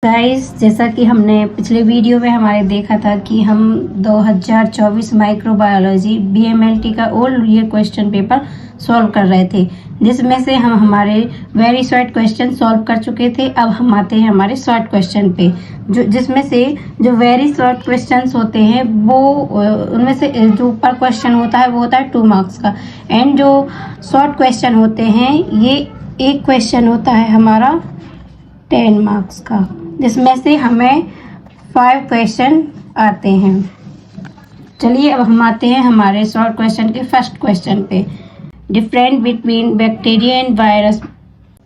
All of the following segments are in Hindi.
गाइस, जैसा कि हमने पिछले वीडियो में हमारे देखा था कि हम 2024 माइक्रोबायोलॉजी बीएमएलटी का old year question paper solve कर रहे थे, जिसमें से हम हमारे वेरी शॉर्ट क्वेश्चन सॉल्व कर चुके थे। अब हम आते हैं हमारे शॉर्ट क्वेश्चन पे, जिसमें से जो वेरी शॉर्ट क्वेश्चंस होते हैं वो उनमें से जो ऊपर क्वेश्चन होता है वो होता है 2 मार्क्स का, एंड जो शॉर्ट क्वेश्चन होते हैं ये एक क्वेश्चन होता है हमारा 10 मार्क्स का, जिसमें से हमें 5 क्वेश्चन आते हैं। चलिए अब हम आते हैं हमारे शॉर्ट क्वेश्चन के फर्स्ट क्वेश्चन पे। Different between bacteria and virus.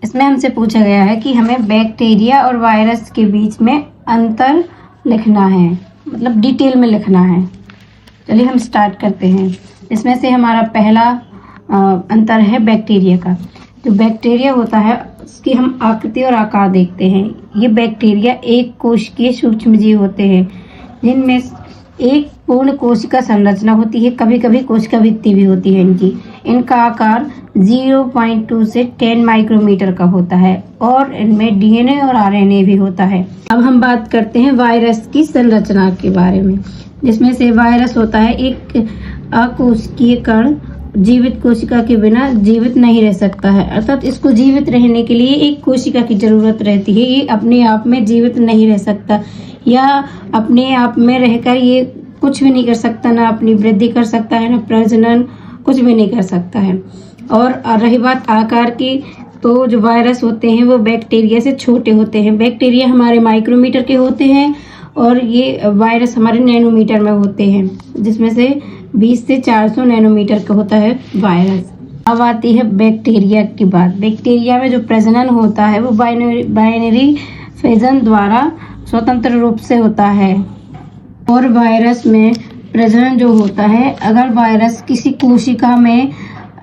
इसमें हमसे पूछा गया है कि हमें बैक्टीरिया और वायरस के बीच में अंतर लिखना है, मतलब डिटेल में लिखना है। चलिए हम स्टार्ट करते हैं। इसमें से हमारा पहला अंतर है बैक्टीरिया का। जो बैक्टीरिया होता है उसकी हम आकृति और आकार देखते हैं। ये बैक्टीरिया एक कोशिकीय सूक्ष्मजीव होते हैं, जिनमें एक पूर्ण कोशिका संरचना होती है, कभी कभी कोशिका भित्ति भी होती है इनकी। इनका आकार 0.2 से 10 माइक्रोमीटर का होता है और इनमें डीएनए और आरएनए भी होता है। अब हम बात करते हैं वायरस की संरचना के बारे में, जिसमें से वायरस होता है एक अकोशिकीय कण, जीवित कोशिका के बिना जीवित नहीं रह सकता है, अर्थात इसको जीवित रहने के लिए एक कोशिका की जरूरत रहती है। ये अपने आप में जीवित नहीं रह सकता, या अपने आप में रहकर ये कुछ भी नहीं कर सकता, ना अपनी वृद्धि कर सकता है, ना प्रजनन, कुछ भी नहीं कर सकता है। और रही बात आकार की, तो जो वायरस होते हैं वो बैक्टीरिया से छोटे होते हैं। बैक्टीरिया हमारे माइक्रोमीटर के होते हैं और ये वायरस हमारे नैनोमीटर में होते हैं, जिसमें से 20 से 400 नैनोमीटर का होता है वायरस। अब आती है बैक्टीरिया की बात। बैक्टीरिया में जो प्रजनन होता है वो बाइनरी फिजन द्वारा स्वतंत्र रूप से होता है, और वायरस में प्रजनन जो होता है, अगर वायरस किसी कोशिका में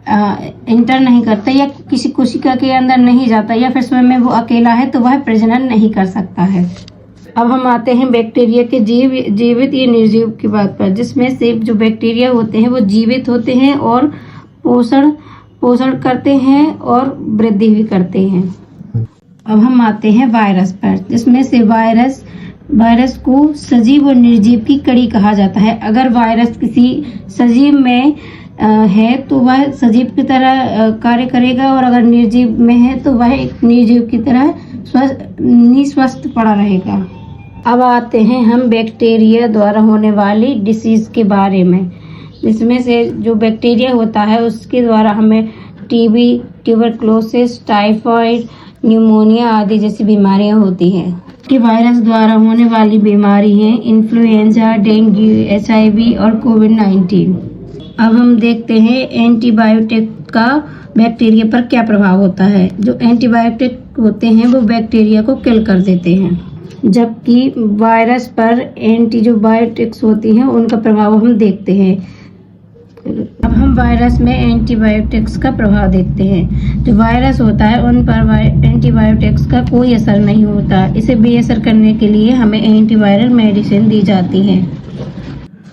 इंटर नहीं करता या किसी कोशिका के अंदर नहीं जाता या फिर स्वयं में वो अकेला है, तो वह प्रजनन नहीं कर सकता है। अब हम आते हैं बैक्टीरिया के जीवित या निर्जीव की बात पर, जिसमें से जो बैक्टीरिया होते हैं वो जीवित होते हैं और पोषण करते हैं और वृद्धि भी करते हैं। अब हम आते हैं वायरस पर, जिसमें से वायरस को सजीव और निर्जीव की कड़ी कहा जाता है। अगर वायरस किसी सजीव में है तो वह सजीव की तरह कार्य करेगा, और अगर निर्जीव में है तो वह एक निर्जीव की तरह निस्वस्थ पड़ा रहेगा। अब आते हैं हम बैक्टीरिया द्वारा होने वाली डिसीज के बारे में, जिसमें से जो बैक्टीरिया होता है उसके द्वारा हमें टीबी, ट्यूबरक्लोसिस, टाइफाइड, न्यूमोनिया आदि जैसी बीमारियां होती हैं। कि वायरस द्वारा होने वाली बीमारी हैं इन्फ्लुएंजा, डेंगू, HIV और कोविड-19। अब हम देखते हैं एंटीबायोटिक का बैक्टीरिया पर क्या प्रभाव होता है। जो एंटीबायोटिक होते हैं वो बैक्टीरिया को किल कर देते हैं, जबकि वायरस पर एंटीबायोटिक्स होती हैं उनका प्रभाव हम देखते हैं। अब हम वायरस में एंटीबायोटिक्स का प्रभाव देखते हैं। जो वायरस होता है उन पर एंटीबायोटिक्स का कोई असर नहीं होता। इसे बेअसर करने के लिए हमें एंटीवायरल मेडिसिन दी जाती है।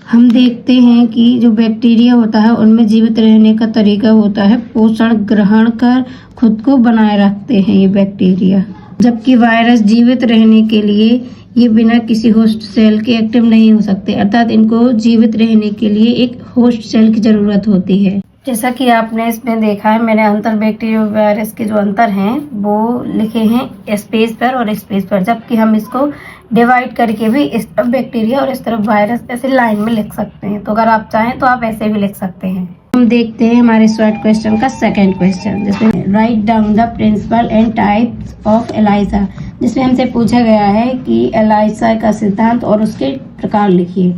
हम देखते हैं कि जो बैक्टीरिया होता है उनमें जीवित रहने का तरीका होता है पोषण ग्रहण कर खुद को बनाए रखते हैं ये बैक्टीरिया, जबकि वायरस जीवित रहने के लिए ये बिना किसी होस्ट सेल के एक्टिव नहीं हो सकते, अर्थात इनको जीवित रहने के लिए एक होस्ट सेल की जरूरत होती है। जैसा कि आपने इसमें देखा है, मैंने अंतर बैक्टीरिया और वायरस के जो अंतर हैं वो लिखे हैं स्पेस पर और स्पेस पर, जबकि हम इसको डिवाइड करके भी इस तरफ बैक्टीरिया और इस तरफ वायरस ऐसे लाइन में लिख सकते हैं। तो अगर आप चाहें तो आप ऐसे भी लिख सकते हैं। हम देखते हैं हमारे शॉर्ट क्वेश्चन का सेकंड क्वेश्चन, जिसमें write down the principle and types of ELISA. जिसमें हमसे पूछा गया है कि एलाइजा का सिद्धांत और उसके प्रकार लिखिए।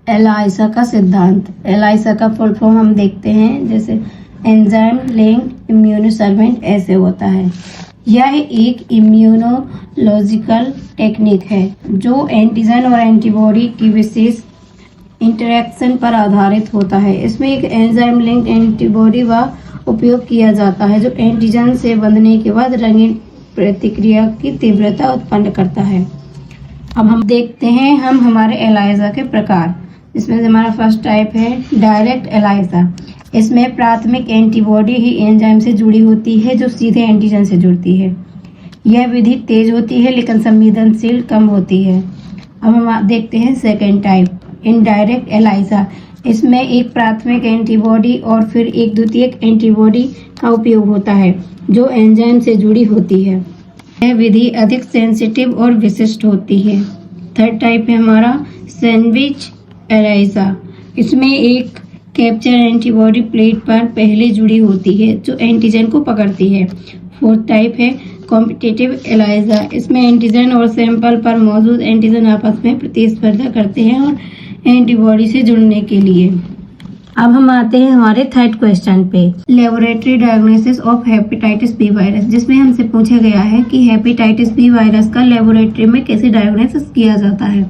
एलाइजा का सिद्धांत। एलाइजा का फुल फॉर्म हम देखते हैं, जैसे एंजाइम लिंक्ड इम्यूनोसर्वेंट ऐसे होता है। यह एक इम्यूनोलॉजिकल टेक्निक है जो एंटीजन और एंटीबॉडी की विशेष इंटरेक्शन पर आधारित होता है। इसमें एक एंजाइम लिंक्ड एंटीबॉडी का उपयोग किया जाता है जो एंटीजन से बंधने के बाद रंगीन प्रतिक्रिया की तीव्रता उत्पन्न करता है। अब हम देखते हैं हमारे एलाइजा के प्रकार। इसमें से हमारा फर्स्ट टाइप है डायरेक्ट एलाइजा। इसमें प्राथमिक एंटीबॉडी ही एंजाइम से जुड़ी होती है जो सीधे एंटीजन से जुड़ती है। यह विधि तेज होती है लेकिन संवेदनशील कम होती है। अब हम देखते हैं सेकेंड टाइप, इनडायरेक्ट एलाइजा। इसमें एक प्राथमिक एंटीबॉडी और फिर एक द्वितीयक एंटीबॉडी का उपयोग होता है जो एंजाइम से जुड़ी होती है। यह विधि अधिक सेंसिटिव और विशिष्ट होती है। थर्ड टाइप है हमारा सैंडविच एलाइजा। इसमें एक कैप्चर एंटीबॉडी प्लेट पर पहले जुड़ी होती है जो एंटीजन को पकड़ती है। फोर्थ टाइप है कॉम्पिटिटिव एलाइजा। इसमें एंटीजन और सैंपल पर मौजूद एंटीजन आपस में प्रतिस्पर्धा करते हैं और एंटीबॉडी से जुड़ने के लिए। अब हम आते हैं हमारे थर्ड क्वेश्चन पे, laboratory diagnosis of hepatitis B virus, जिसमें हमसे पूछा गया है कि हेपेटाइटिस बी वायरस का लेबोरेटरी में कैसे डायग्नोसिस किया जाता है।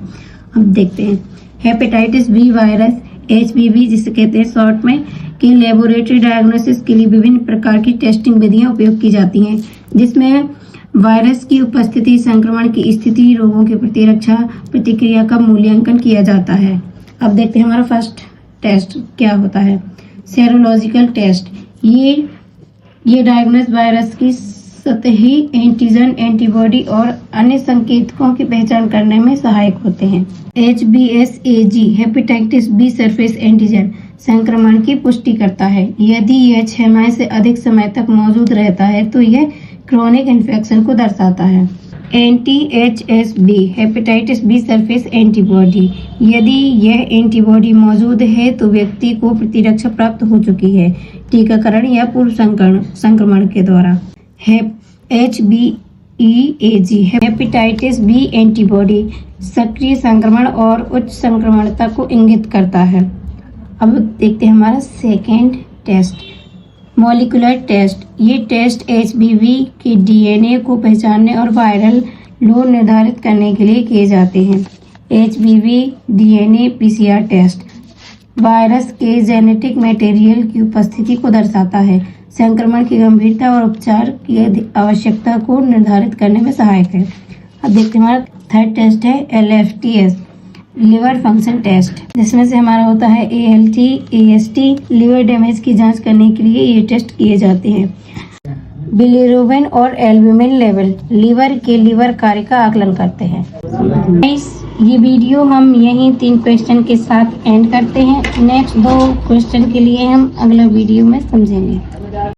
अब देखते हैं हेपेटाइटिस बी वायरस HBV जिसे कहते हैं शॉर्ट में, कि लेबोरेटरी डायग्नोसिस के लिए विभिन्न प्रकार की टेस्टिंग विधियां उपयोग की जाती हैं, जिसमें वायरस की उपस्थिति, संक्रमण की स्थिति, रोगों की प्रतिरक्षा प्रतिक्रिया का मूल्यांकन किया जाता है। अब देखते हैं हमारा फर्स्ट टेस्ट क्या होता है, सेरोलॉजिकल टेस्ट। ये डायग्नोस वायरस की सतही एंटीजन, एंटीबॉडी और अन्य संकेतकों की पहचान करने में सहायक होते हैं। HBsAg hepatitis B surface antigen संक्रमण की पुष्टि करता है। यदि यह 6 माह से अधिक समय तक मौजूद रहता है तो यह क्रोनिक इन्फेक्शन को दर्शाता है। anti-HSB hepatitis B surface antibody, यदि यह एंटीबॉडी मौजूद है तो व्यक्ति को प्रतिरक्षा प्राप्त हो चुकी है टीकाकरण या पूर्व संक्रमण के द्वारा। HBeAg हेपेटाइटिस बी एंटीबॉडी सक्रिय संक्रमण और उच्च संक्रमणता को इंगित करता है। अब देखते हैं हमारा सेकेंड टेस्ट, मॉलिक्यूलर टेस्ट। ये टेस्ट HBV के DNA को पहचानने और वायरल लोड निर्धारित करने के लिए किए जाते हैं। HBV DNA PCR test virus के जेनेटिक मटेरियल की उपस्थिति को दर्शाता है, संक्रमण की गंभीरता और उपचार की आवश्यकता को निर्धारित करने में सहायक है। अब देखते हैं हमारा थर्ड टेस्ट है LFTS, लिवर फंक्शन टेस्ट, जिसमें से हमारा होता है ALT, AST। लिवर डैमेज की जांच करने के लिए ये टेस्ट किए जाते हैं। बिलिरुबिन और एल्ब्यूमिन लेवल लीवर के लीवर कार्य का आकलन करते हैं। ये वीडियो हम यहीं 3 क्वेश्चन के साथ एंड करते हैं। नेक्स्ट 2 क्वेश्चन के लिए हम अगला वीडियो में समझेंगे।